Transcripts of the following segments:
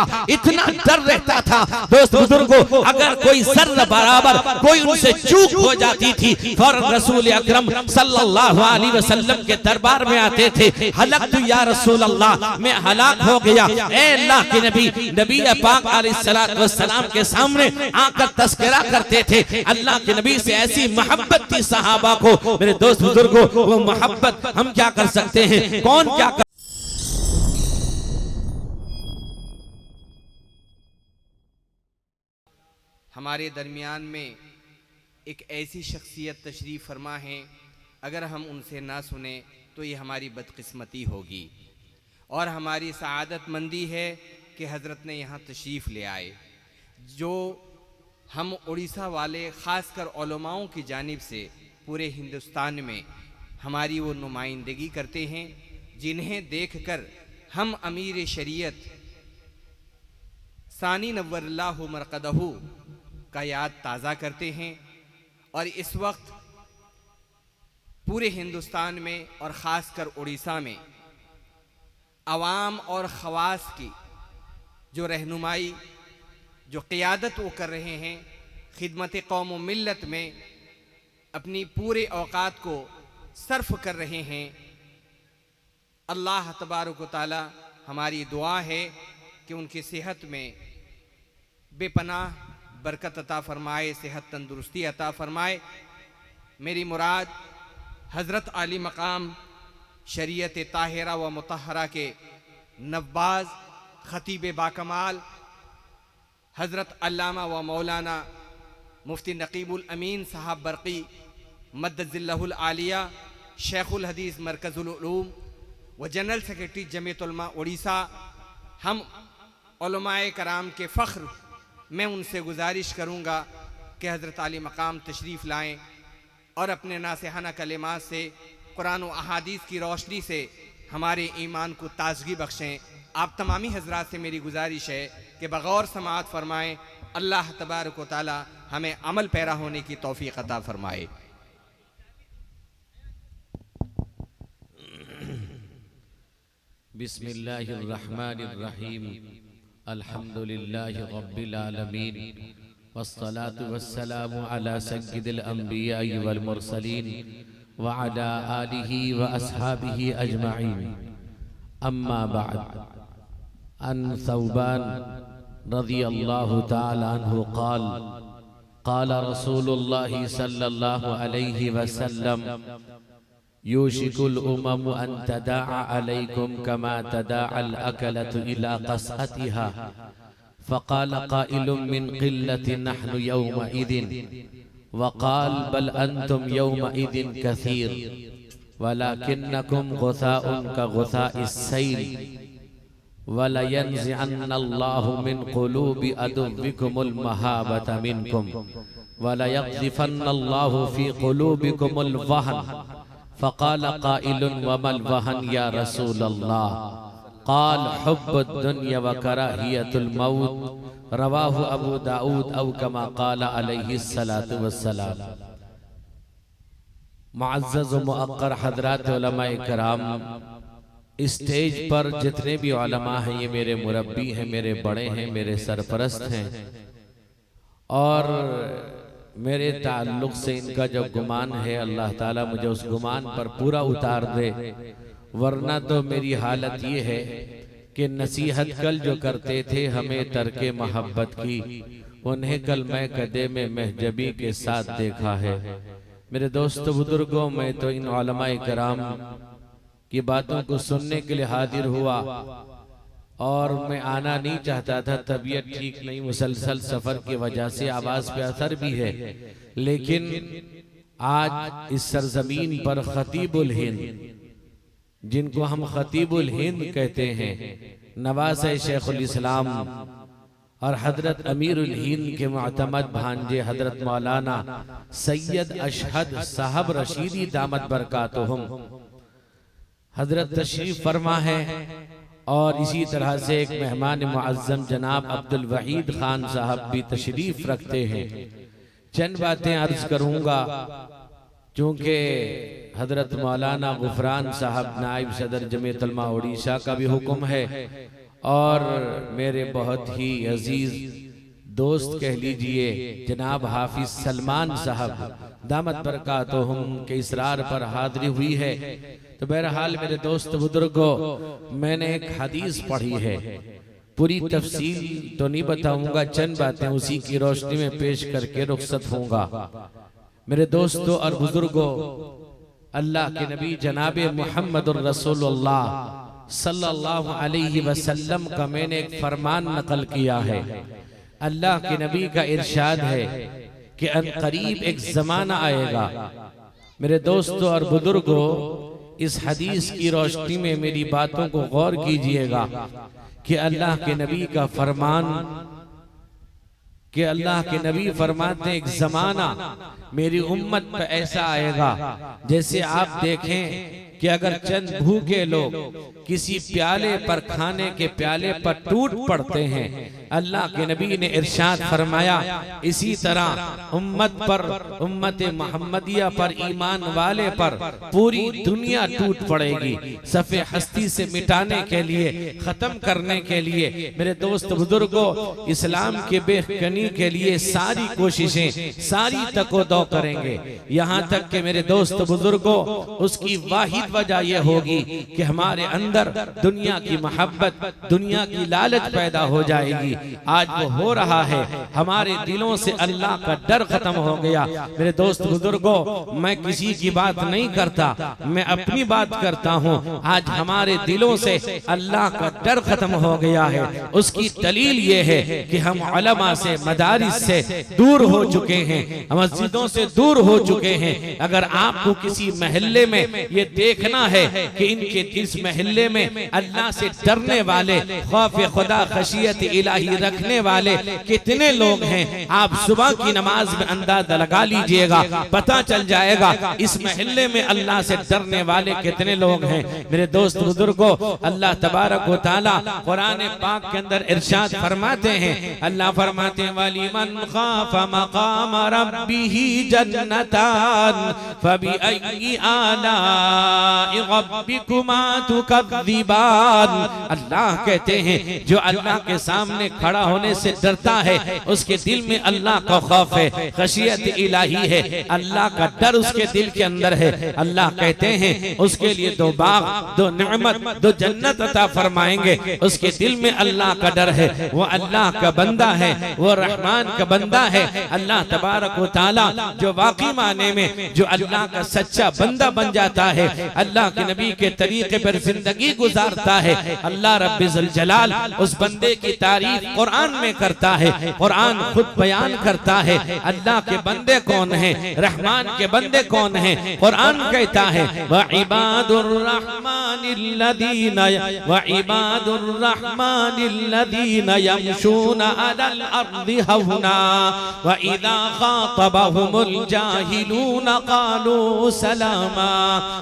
था, इतना डर रहता था। दोस्त बुजुर्गों, अगर कोई सर्र बराबर कोई उनसे चूक हो जाती थी, फौरन रसूल अकरम सल्लल्लाहु अलैहि वसल्लम के दरबार में आते थे। हलकतु या रसूल अल्लाह, मैं हलाक हो गया। ए अल्लाह के नबी, नबी पाक अलैहिस्सलातु वस्सलाम के सामने आकर तस्करा करते थे। अल्लाह के नबी से ऐसी मोहब्बत थी सहाबा को। मेरे दोस्त बुजुर्गों, वो मोहब्बत हम क्या कर सकते हैं, कौन क्या कर... हमारे दरमियान में एक ऐसी शख्सियत तशरीफ़ फरमा है, अगर हम उनसे ना सुने तो ये हमारी बदकिस्मती होगी और हमारी सआदतमंदी है कि हज़रत ने यहाँ तशरीफ़ ले आए। जो हम उड़ीसा वाले ख़ासकर उलमाओं की जानिब से पूरे हिंदुस्तान में हमारी वो नुमाइंदगी करते हैं, जिन्हें देखकर हम अमीर शरीयत सानी नव्वरल्लाहु मरक़दहू का याद ताज़ा करते हैं। और इस वक्त पूरे हिंदुस्तान में और ख़ासकर उड़ीसा में अवाम और ख़वास की जो रहनुमाई, जो क़ियादत वो कर रहे हैं, खिदमत कौम व मिल्लत में अपनी पूरे औक़ात को सर्फ कर रहे हैं। अल्लाह तबारक व तआला, हमारी दुआ है कि उनकी सेहत में बेपनाह बरकत अता फ़रमाए, सेहत तंदुरुस्ती अता फ़रमाए। मेरी मुराद हज़रत आली मकाम शरीयत ताहिरा व मुतहरा के नवाज़ ख़तीब बाकमाल हज़रत अल्लामा व मौलाना मुफ्ती नकीबुल अमीन साहब बरक़ी मद्दज़िल्लहुल आलिया, शेखुल हदीस मरकज़ुल उलूम व जनरल सेक्रेटरी जमीयत उलमा उड़ीसा, हम उलमाए कराम के फ़ख्र, मैं उनसे गुजारिश करूँगा कि हज़रत आली मकाम तशरीफ़ लाएँ और अपने नासिहाना कलिमात से, कुरान व अहादीस की रोशनी से हमारे ईमान को ताज़गी बख्शें। आप तमामी हज़रात से मेरी गुजारिश है कि बग़ौर समाअत फ़रमाएँ। अल्लाह तबारक व तआला हमें अमल पैरा होने की तौफ़ीक़ अता फ़रमाए। बिस्मिल्लाहिर्रहमानिर्रहीम, अल्हम्दुलिल्लाहि रब्बिल आलमीन, वस्सलातु वस्सलामु अला सय्यिदिल अंबिया'i वल मुरसलीन व अला आलिहि व अस्हाबिहि अजमईन। अम्मा बअद। अन सौबान रज़ियल्लाहु तआला अन्हु क़ाल क़ाल रसूलुल्लाहि सल्लल्लाहु अलैहि वसल्लम, यूशिकुल उममु अन तदाअ अलैकुम कमा तदाअल अकलतु इला क़स्अतिहा, फ़क़ाल क़ाइलुम मिन क़िल्लतिन नहनु यौमइज़िन वक़ाल बल अंतुम यौमइज़िन कसीर वलाकिन्नकुम गुसाउन का गुसाइस सैल वलयंज़िअन्नल्लाहु मिन क़ुलूबि अदुव्विकुमुल महाबता मिनकुम वलयक़ज़िफ़न्नल्लाहु फ़ी क़ुलूबिकुमुल वहन। फ़क़ाल क़ाइलुन वमल वहन या रसूलल्लाह? क़ाल हुब्बुद दुन्या व कराहियतुल मौत। रवाहु अबू दाऊद औ कमा क़ाल अलैहिस्सलातु वस्सलाम। मुअज़्ज़ज़ व मुअक्कर हज़रात उलमाए कराम, स्टेज पर जितने भी उलमा हैं, ये मेरे मुरब्बी हैं, मेरे बड़े हैं, मेरे सरपरस्त हैं और मेरे ताल्लुक़ से इनका जो गुमान है, अल्लाह ताला मुझे उस गुमान पर पूरा उतार दे, वरना तो मेरी हालत ये है कि नसीहत कल जो करते थे हमें तर्के मोहब्बत की, उन्हें कल मैं कदे में महजबी के साथ देखा है। मेरे दोस्तों बुजुर्गों, मैं तो इन उलमाए कराम की बातों को सुनने के लिए हाजिर हुआ और मैं आना नहीं चाहता था, तबीयत ठीक नहीं, मुसलसल सफर की वजह से आवाज पे असर भी है, लेकिन आज इस सरजमीन पर खतीबुल हिंद, जिनको हम खतीबुल हिंद कहते हैं, नवासे शेखुल इस्लाम और हजरत अमीरुल हिंद के मुअतमद भांजे हजरत मौलाना सैयद अशहद साहब रशीदी दामत बरकातुहुम हजरत तशरीफ फरमा है। और इसी तरह से एक मेहमान मुअज़्ज़म जनाब अब्दुल वहीद खान साहब भी तशरीफ रखते हैं। चंद बातें अर्ज करूंगा, चूँकि हजरत मौलाना गुफरान साहब नाइब सदर जमीयत उलमा उड़ीसा का भी हुक्म है और मेरे बहुत ही अजीज दोस्त कह लीजिए जनाब हाफिज सलमान साहब दामत बरकातुहुम के इसरार पर हाजिरी हुई है। तो बहरहाल मेरे दोस्त बुजुर्गों, मैंने एक हदीस पढ़ी है, पूरी तफसील तो नहीं बताऊंगा, चंद बातें उसी की रोशनी में पेश करके रुखसत होऊंगा। मेरे दोस्तों और बुजुर्गों, अल्लाह के नबी जनाबे मुहम्मदुर रसूलुल्लाह सल्लल्लाहु अलैहि वसल्लम का मैंने एक फरमान नकल किया है। अल्लाह के नबी का इरशाद है कि अनकरीब एक जमाना आएगा। मेरे दोस्तों और बुजुर्गों, इस हदीस की रोशनी में मेरी बातों को गौर कीजिएगा कि अल्लाह के नबी का फरमान, कि अल्लाह के नबी फरमाते एक जमाना मेरी उम्मत पर ऐसा आएगा जैसे आप देखें कि अगर चंद भूखे लोग किसी प्याले पर, खाने के प्याले पर टूट पड़ते हैं, अल्लाह के नबी ने इरशाद फरमाया इसी तरह उम्मत पर, उम्मत मोहम्मदिया पर, ईमान वाले पर पूरी दुनिया टूट पड़ेगी। सफ़े हस्ती से मिटाने के लिए, खत्म करने के लिए मेरे दोस्त बुजुर्गों, इस्लाम के बेखनी के लिए सारी कोशिशें, सारी तकोदो करेंगे। यहाँ तक कि मेरे दोस्त बुजुर्गों, उसकी वाहिद वजह यह होगी कि हमारे अंदर दुनिया की मोहब्बत, दुनिया की लालच पैदा हो जाएगी। आज वो हो रहा है, हमारे दिलों से अल्लाह का डर खत्म हो गया। मेरे दोस्त बुजुर्गों, मैं किसी की बात नहीं करता, मैं अपनी बात करता हूँ। आज हमारे दिलों से अल्लाह का डर खत्म हो गया है। उसकी दलील ये है कि हम उलमा से, मदारिस से दूर हो चुके हैं, मस्जिदों से दूर हो चुके हैं। अगर आपको किसी महल्ले में ये देखना है कि इनके इस महल्ले में अल्लाह से डरने वाले, खौफ खुदा, खशियत इलाही रखने वाले कितने लोग हैं, आप सुबह की नमाज में अंदाजा लगा लीजिएगा, पता चल जाएगा इस महल्ले में अल्लाह से डरने वाले कितने लोग हैं। मेरे दोस्त बुजुर्गों, अल्लाह तबारक व तआला कुरान पाक के अंदर इरशाद फरमाते हैं, अल्लाह फरमाते हैं वलिमन खाफ मकाम रब्बिही जन्नतान फबिअय्यि आलाइ रब्बिकुमा तुकज़्ज़िबान। अल्लाह कहते हैं जो अल्लाह के सामने खड़ा होने से डरता है, उसके दिल में अल्लाह का खौफ है, खशियत इलाही है, अल्लाह का डर उसके दिल के अंदर है। अल्लाह कहते हैं उसके लिए दो बाग, दो नेमत, दो जन्नत अता फरमाएंगे। उसके दिल में अल्लाह का डर है, वो अल्लाह का बंदा है, वो रहमान का बंदा है। अल्लाह तबारक व तआला जो वाकई माने में जो अल्लाह का सच्चा बंदा बन जाता है, अल्लाह के नबी के तरीके पर जिंदगी गुजारता है, अल्लाह रब्बिल जलाल उस बंदे की तारीफ कुरान में करता है। कुरान खुद बयान करता है अल्लाह के बंदे कौन हैं, रहमान के बंदे कौन हैं। कुरान कहता है व इबादुर रहमानिल्लज़ीना यमशूना अलल अर्दि हौना व इज़ा खातबहुमुल जाहिलूना क़ालू सलामा।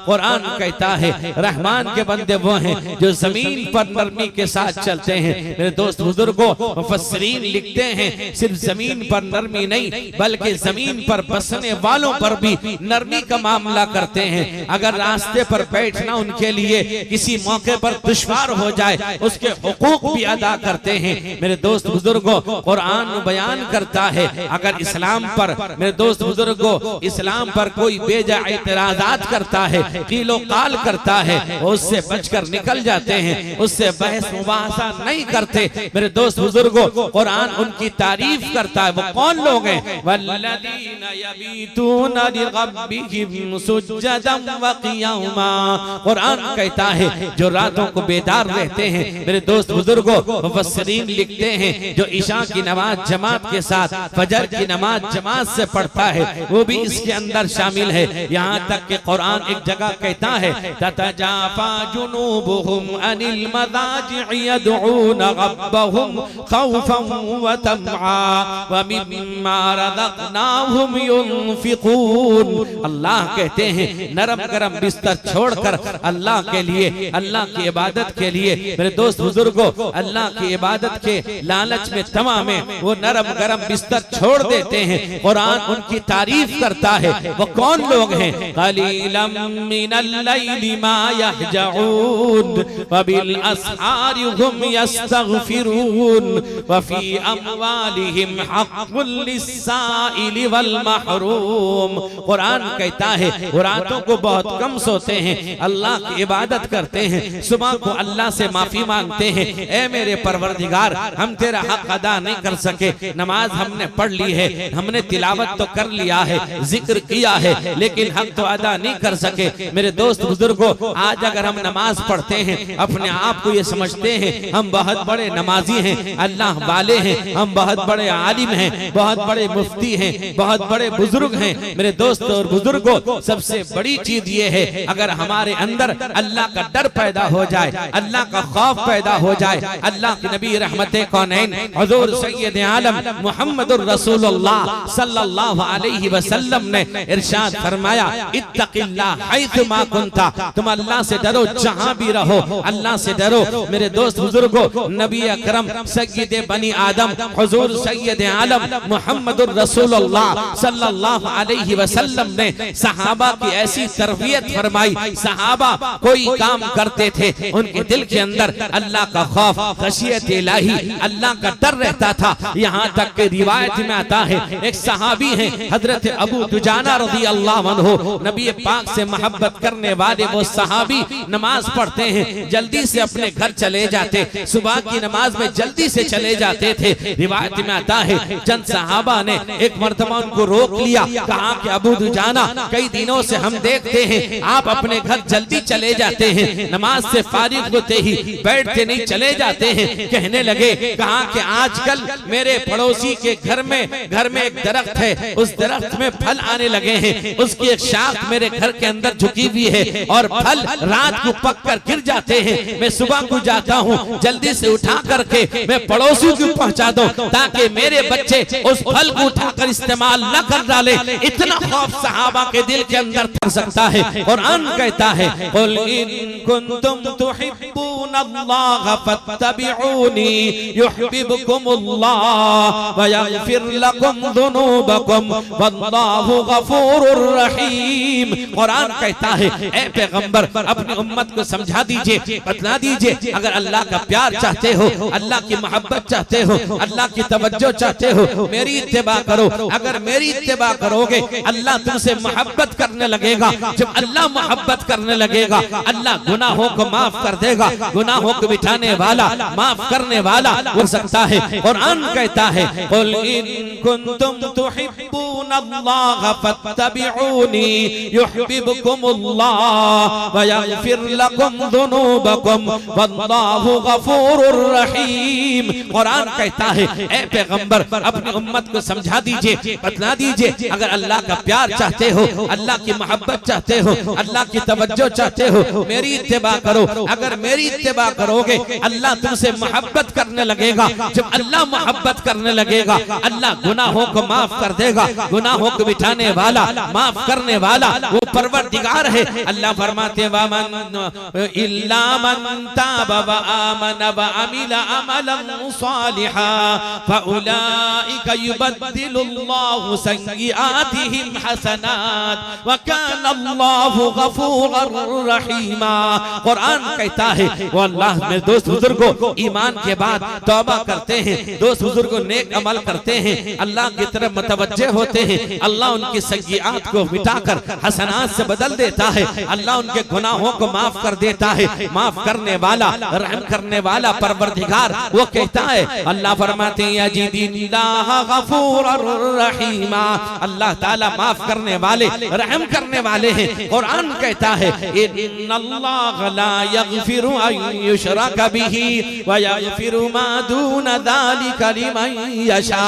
कुरान कहता है रहमान के बंदे वो हैं जो जमीन पर नरमी के साथ चलते हैं। मेरे दोस्त बुजुर्गों, मुफस्सिरीन लिखते हैं सिर्फ जमीन पर नरमी नहीं, बल्कि जमीन पर बसने वालों पर भी नरमी का मामला करते हैं। अगर रास्ते पर बैठना उनके लिए किसी मौके पर दुश्वार हो जाए, उसके हुकूक भी अदा करते हैं। मेरे दोस्त बुजुर्गों, कुरान बयान करता है अगर इस्लाम पर, मेरे दोस्त बुजुर्गों, इस्लाम पर कोई बेजा इतराजात करता है, कीलो काल करता है, उससे बचकर निकल जाते हैं, उससे बहस मुबाहसा नहीं करते। मेरे दोस्त बुजुर्गों, कुरान उनकी तारीफ करता है। वो कौन लोग हैं? वल्लज़ीना यबीतूना लिरब्बिहिम सुज्जदन व क़ियामा। कुरान कहता है जो रातों को बेदार रहते हैं। मेरे दोस्त बुजुर्गों, मुफस्सिरीन लिखते हैं जो इशा की नमाज जमात के साथ फजर की नमाज जमात से पढ़ता है, वो भी इसके अंदर शामिल है। यहाँ तक कि कुरान एक जगह कहता है ततजाफा जुनूबुहुम अनिल मदाजि'i यदऊना रब्बहुम खौफन व तमआ व मिम्मा रज़क़नाहुम युनफिकून। अल्लाह कहते हैं नरम गरम बिस्तर छोड़कर अल्लाह के लिए, अल्लाह की इबादत के लिए मेरे दोस्त बुजुर्गों, अल्लाह की इबादत के लालच में तमा में वो नरम गरम बिस्तर छोड़ देते हैं। कुरान उनकी तारीफ करता है। वो कौन लोग हैं? क़लीलन मिनल लैलि मा यहजऊन व बिल अस्हारि हुम यस्तगफिरून व फी अमवालिहिम हक़्क़ुल लिस्साइलि वल महरूम। कुरान कहता है वो रातों को बहुत कम सोते हैं, अल्लाह की इबादत करते हैं, सुबह को अल्लाह से माफी मांगते हैं। ए मेरे परवरदिगार, हम तेरा हक अदा नहीं कर सके, नमाज हमने पढ़ ली है, हमने तिलावत तो कर लिया है, जिक्र किया है, लेकिन हक तो अदा नहीं कर सके। मेरे दोस्त बुजुर्गों, आज अगर हम नमाज पढ़ते हैं, अपने आप को ये समझते हैं हम बहुत बड़े नमाजी हैं, अल्लाह वाले हैं, हम बहुत बड़े आलिम हैं, बहुत बड़े मुफ्ती हैं, बहुत बड़े बुजुर्ग हैं। मेरे दोस्त और बुजुर्गों, सबसे बड़ी चीज ये है अगर हमारे अंदर अल्लाह का डर पैदा हो जाए, अल्लाह का खौफ पैदा हो जाए। अल्लाह के नबी रहमते कौनैन हुजूर सैयद आलम मुहम्मदुर रसूलुल्लाह सल्लल्लाहु अलैहि वसल्लम ने इरशाद फरमाया, इत्तक़िल्लाह हैथुमा कुंता, तुम अल्लाह से डरो जहां भी रहो, अल्लाह से डरो। मेरे दोस्त बुजुर्गों, नबी अकरम सय्यद बनी आदम हुजूर सैयद आलम मुहम्मदुर रसूलुल्लाह सल्लल्लाहु अलैहि वसल्लम ने सहाबा की ऐसी तरबियत फरमाई। सहाबा कोई काम करते थे, उनके दिल के अंदर अल्लाह का खौफ, खशियत इलाही, अल्लाह का डर रहता था। यहाँ तक कि रिवायत में आता है एक सहाबी हैं हजरत अबू दुजाना रज़ी अल्लाह अन्हु, नबी पाक से मोहब्बत करने वाले वो सहाबी नमाज पढ़ते हैं, जल्दी से अपने घर चले जाते, सुबह की नमाज में जल्दी से चले जाते थे। रिवायत में आता है चंद सहाबा ने एक मर्तबा उनको रोक लिया, कहा कि अबू दुजाना, कई दिनों से हम देखते हैं आप अपने घर जल्दी चले जाते हैं, नमाज से फारिग होते ही बैठते नहीं, चले जाते हैं। कहने लगे, कहा कि आजकल मेरे पड़ोसी के घर में एक दरख्त है, उस दरख्त में फल आने लगे हैं, उसकी एक शाख मेरे घर के अंदर झुकी हुई है और फल रात को पक कर गिर जाते हैं। मैं सुबह को जाता हूँ, जल्दी से उठा करके मैं पड़ोसी को पहुँचा दूं ताकि मेरे बच्चे उस फल को उठाकर इस्तेमाल न कर डाले। इतना खौफ सहाबा के दिल के अंदर कर सकता है। कुरान कहता है, कुल इन कुंतुम तुहिब्बूनल्लाह फत्तबिऊनी युहिब्बुकुमुल्लाह व यगफिर लकुम दुनूबकुम वल्लाहु गफूरुर रहीम। कुरान कहता है, ए पैगंबर, अपनी उम्मत को समझा दीजिए, बतला दीजिए, अगर अल्लाह का प्यार चाहते हो, अल्लाह की मोहब्बत चाहते हो, अल्लाह की तवज्जो चाहते हो, मेरी इत्तिबा करो। अगर मेरी इत्तिबा करोगे, अल्लाह तुमसे मोहब्बत करने लगेगा। जब अल्लाह मोहब्बत करने लगेगा, अल्लाह गुनाहों को माफ कर देगा। गुनाहों को मिटाने वाला, माफ करने वाला हो सकता है। कुरान कहता है, कुल इन कुंतुम तुहिब्बूनल्लाह फत्तबिऊनी युहिब्बुकुमुल्लाह व यगफिर लकुम दुनूबकुम वल्लाहु गफूरुर रहीम। कुरान कहता है, ए पैगंबर, अपनी उम्मत को समझा दीजिए, बतला दीजिए, अगर अल्लाह का प्यार चाहते हो, अल्लाह की मोहब्बत चाहते हो, अल्लाह की तवज्जो चाहते हो, मेरी इत्तिबा करो। अगर मेरी इत्तिबा करोगे, अल्लाह तुमसे मोहब्बत करने लगेगा। जब अल्लाह मोहब्बत करने लगेगा, अल्लाह गुनाहों को माफ कर देगा। गुनाहों को मिटाने वाला, माफ करने वाला वो परवरदिगार है। अल्लाह फरमाते, वमन इल्ला मन ताब व आमन व अमिला अमलन सालिहा फउलाइका युबद्दिलुल्लाहु सय्यिआतिहिम हसनात व काना अल्लाहु गफूरर रहीमा। कुरान कहता है, वो अल्लाह में दोस्त बुजुर्गों ईमान के बाद तौबा करते हैं, दोस्त बुजुर्गों नेक अमल करते हैं, अल्लाह की तरफ मुतवज्जे होते हैं, अल्लाह उनकी सय्यिआत को मिटाकर हसनात से बदल देता है। अल्लाह उनके गुनाहों को माफ कर देता है। माफ करने वाला, रहम करने वाला परवरदिगार वो कहता है, अल्लाह फरमाते हैं, यजीदिल्लाह गफूरर रहीमा। अल्लाह ताला माफ करने वाले, रहम करने वाले हैं। कुरान कहता है, इन्नल्लाह ला यगफिरु अन युशरक बिही व यगफिरु मा दून ज़ालिका लिमन यशा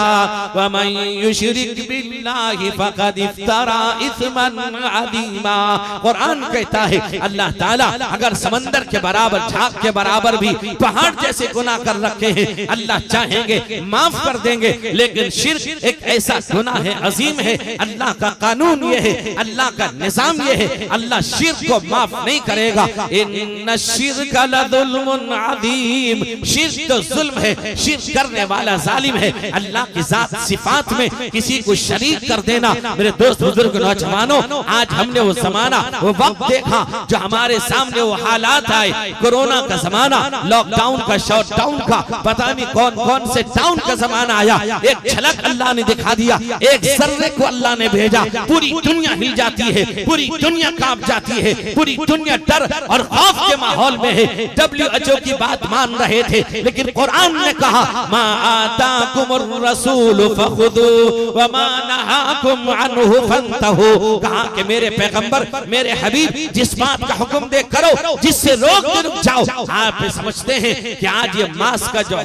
व मन युशरिक बिल्लाह बिल्लाहि फक़द इफ्तरा इस्मन अज़ीमा। कुरान कहता है अल्लाह ताला अगर समंदर के बराबर, झाग के बराबर भी पहाड़ जैसे गुनाह कर रखे हैं, अल्लाह चाहेंगे माफ कर देंगे, लेकिन शिर्क एक ऐसा गुनाह है, अजीम है। अल्लाह का कानून ये है, अल्लाह का निजाम ये है, अल्लाह शिर्क को माफ नहीं करेगा। इन्ना शिर्क लज़ुल्मुन अज़ीम, शिर्क तो जुल्म है, शिर्क करने वाला जालिम है। अल्लाह की जात सिफात में किसी को शरीक कर देना। मेरे दोस्त बुजुर्ग नौजवानों, आज हमने वो जमाना, वो वक्त देखा जो हमारे सामने वो हालात आए, कोरोना का जमाना, लॉकडाउन का, शॉटडाउन का, पता नहीं कौन कौन से डाउन का जमाना आया। एक झलक अल्लाह ने दिखा दिया, एक जर्रे को अल्लाह ने भेजा, पूरी दुनिया हिल जाती है, पूरी दुनिया कांप जाती है, पूरी दुनिया डर और खौफ के माहौल में है। WHO की बात मान रहे थे, लेकिन कुरान ने कहा मा आताकुमुर रसूल फखुदू व मा नहाकुम अन्हु फंतहू। कहा कि मेरे पैगंबर, मेरे हबीब, जिस बात का हुक्म दे करो, जिससे रोक दे रुक जाओ। आप समझते हैं कि आज ये मास्क का जो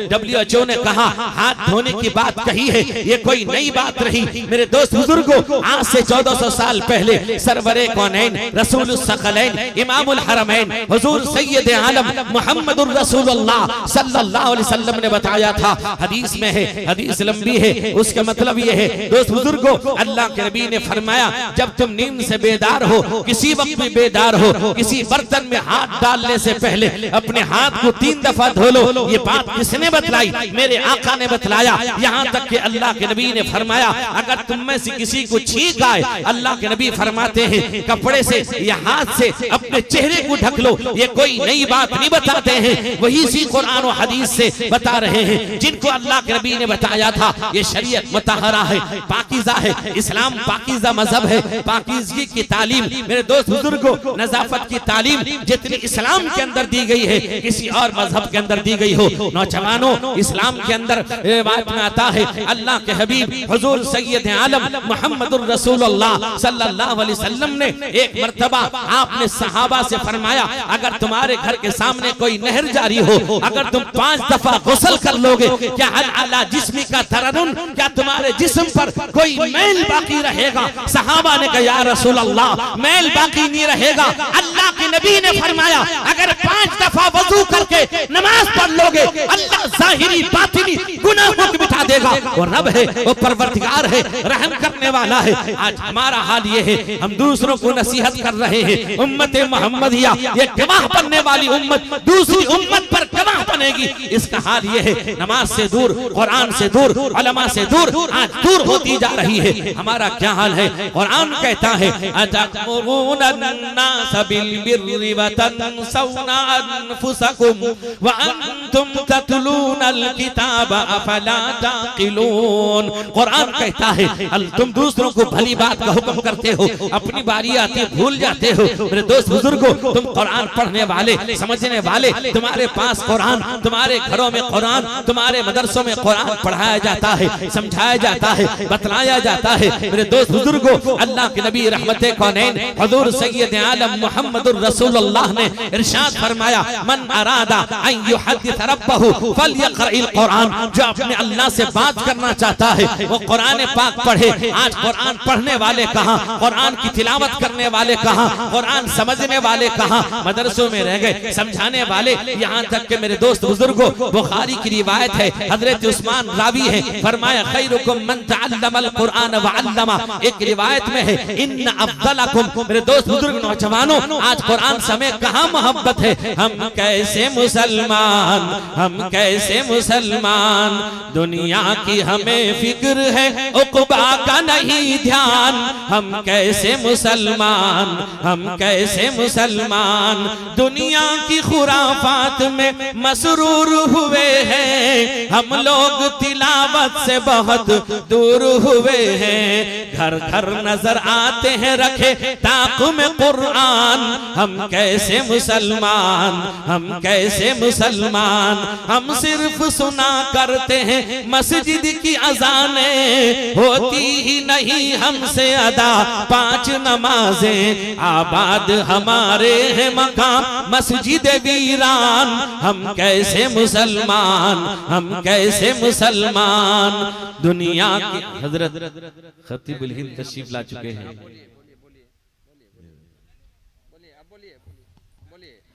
WHO ने कहा हाथ धोने की बात कही है, ये कोई नई बात रही। मेरे दोस्त बुजुर्गों, आज से 1400 साल पहले सरवरे कौनैन, रसूलुस सकलैन, इमामुल हरमैन, हुजूर सैयद आलम मुहम्मदुर रसूलुल्लाह सल्लल्लाहु अलैहि वसल्लम ने बताया था। हदीस में है, हदीस लंबी है, उसका मतलब ये है दोस्त बुजुर्गों, अल्लाह के नबी ने फरमाया जब तुम नींद से बेदार हो, किसी वक्त भी बेदार हो, किसी बर्तन में हाथ डालने से पहले अपने हाथ को 3 दफा धो लो। ये बात किसने बतलाई? मेरे आका ने बतलाया। यहाँ तक कि अल्लाह के नबी ने फरमाया अगर तुम में से किसी को छींक आए, अल्लाह के नबी फरमाते हैं कपड़े से या हाथ से अपने चेहरे को ढक लो। ये कोई नई बात नहीं बताते हैं, वही सी कुरान और हदीस से बता रहे हैं जिनको अल्लाह के नबी ने बताया था। ये शरीयत मुतहरा है, पाकीज़ा है, इस्लाम पाकीज़ा मजहब है, पाकीज़गी की तालीम। मेरे दोस्त बुजुर्गों, नज़ाफत की तालीम जितनी इस्लाम के अंदर दी गई है, किसी और मजहब के अंदर दी गई हो। नौजवानों, इस्लाम के अंदर बात में आता है अल्लाह के हबीब हुजूर सैयद आलम मुहम्मदुर रसूलुल्लाह सल्लल्लाहु अलैहि वसल्लम ने एक मर्तबा आपने सहाबा से फरमाया अगर तुम्हारे घर के सामने कोई नहर जारी हो, अगर तुम 5 दफा गुस्ल कर लोगे, क्या हल अला जिस्मी का तररुन, क्या तुम्हारे जिस्म पर कोई मैल बाकी रहेगा? सहाबा ने कहा या रसूल अल्लाह, मैल बाकी नहीं रहेगा। अल्लाह के नबी ने फरमाया अगर 5 दफा वजू करके नमाज पढ़ लोगे, अल्लाह जाहिरी बातिनी गुनाहों को मिटा देगा। वो रब है, वो परवरदिगार है, रहम करने वाला है। आज हमारा हाल ये है, हम दूसरों को नसीहत कर रहे हैं। उम्मत मोहम्मदिया ये गवाह बनने वाली उम्मत दूसरी उम्मत पर गवाह बनेगी। इसका हाल ये है, नमाज से दूर, कुरान से दूर, उलमा से दूर, आज दूर होती जा रही है। हमारा क्या हाल है? कुरान कहता है अतअमुरून अन्नास बिल बिर्रि व तनसौना अनफुसकुम व अंतुम ततलूनल किताब अफला ताक़िलून। कुरान कहता है तुम दूसरों को भली बात का हुक्म करते हो, अपनी बारी आती भूल जाते हो। मेरे दोस्त बुजुर्गों, तुम कुरान पढ़ने वाले, समझने वाले, तुम्हारे पास कुरान, तुम्हारे घरों में कुरान, तुम्हारे मदरसों में कुरान पढ़ाया जाता है, समझाया जाता है, बतलाया जाता है। मेरे दोस्त बुजुर्गों, अल्लाह के नबी रहमते कौनैन हुजूर सैयद आलम मुहम्मदुर रसूलुल्लाह ने इरशाद फरमाया मन अरादा अन युहद्दिस रब्बहु फलयक़रइल कुरान। जो अपने अल्लाह से बात करना चाहता है वो कुरान पाक पढ़े। आज कुरान पढ़ने वाले कहाँ, कुरान की तिलावत करने वाले कहाँ, कुरान समझने वाले कहाँ? मदरसों में रह गए, समझाने वाले। यहाँ तक के मेरे दोस्त बुजुर्गों, बुखारी की रिवायत है, हजरत उस्मान रावी है, फरमाया खैरुकुम मन तअल्लमल कुरान व अल्लमा। एक रिवायत में है इन्न अफदलकुम। मेरे दोस्त बुजुर्ग नौजवानों, आज कुरान समय कहाँ मोहब्बत है? हम कैसे मुसलमान, हम कैसे मुसलमान, दुनिया की हमें फिक्र है उक़बा का नहीं ध्यान। हम कैसे मुसलमान, हम कैसे मुसलमान, दुनिया की खुराफात में मसरूर हुए हैं। हम लोग तिलावत से बहुत दूर हुए हैं। घर घर नजर आते हैं रखे ताक़ में कुरान। हम कैसे मुसलमान, हम कैसे मुसलमान, हम सिर्फ सुना करते हैं मस्जिद की अजानें होती ही नहीं हमसे अदा, 5 नमाजें आबाद हमारे हैं मकाम मस्जिद वीरान, हम कैसे मुसलमान, हम कैसे मुसलमान। दुनिया की हजरत खतीबुल हिंद तशरीफ ला चुके हैं।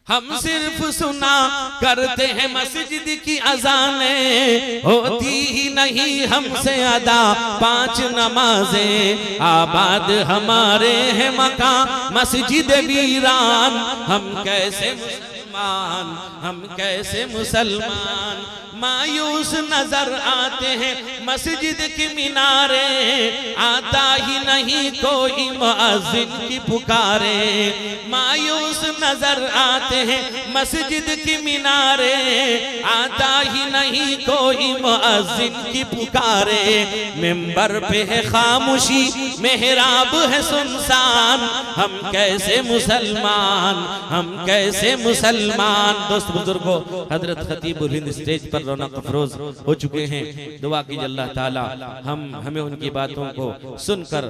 हम सिर्फ सुना करते हैं मस्जिद की अजानें होती ही नहीं हमसे अदा, 5 नमाजें आबाद हमारे हैं मकाम मस्जिद वीरान, हम कैसे मुसलमान, हम कैसे मुसलमान। मायूस नजर आते हैं मस्जिद की मीनारे, आता ही नहीं कोई मुअज्जिन की पुकारे। मायूस नजर आते हैं मस्जिद की मीनारे, आता ही नहीं कोई मुअज्जिन की पुकारे। मिंबर पे है खामोशी, मेहराब है सुनसान, हम कैसे मुसलमान, हम कैसे मुसलमान। दोस्त बुजुर्गों, हजरत खतीबुल हिंद स्टेज पर रौनक अफरोज हो चुके हैं। दुआ की अल्लाह ताला हमें उनकी बातों को सुनकर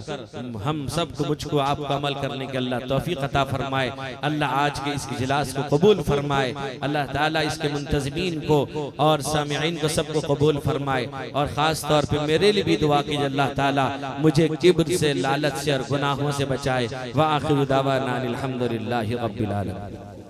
हम सबको, मुझको, आपको अमल करने के अल्लाह तौफीक अता फरमाए। अल्लाह आज के इस इजलास को कबूल फरमाए। अल्लाह ताला इसके मुंतज़मीन को और सामिईन को सबको कबूल फरमाए। और खास तौर पे मेरे लिए भी दुआ की अल्लाह ताला मुझे किब्र से, लालच से और गुनाहों से बचाए। व आखिरु दावाना अनिल हम्दुलिल्लाहि रब्बिल आलमीन।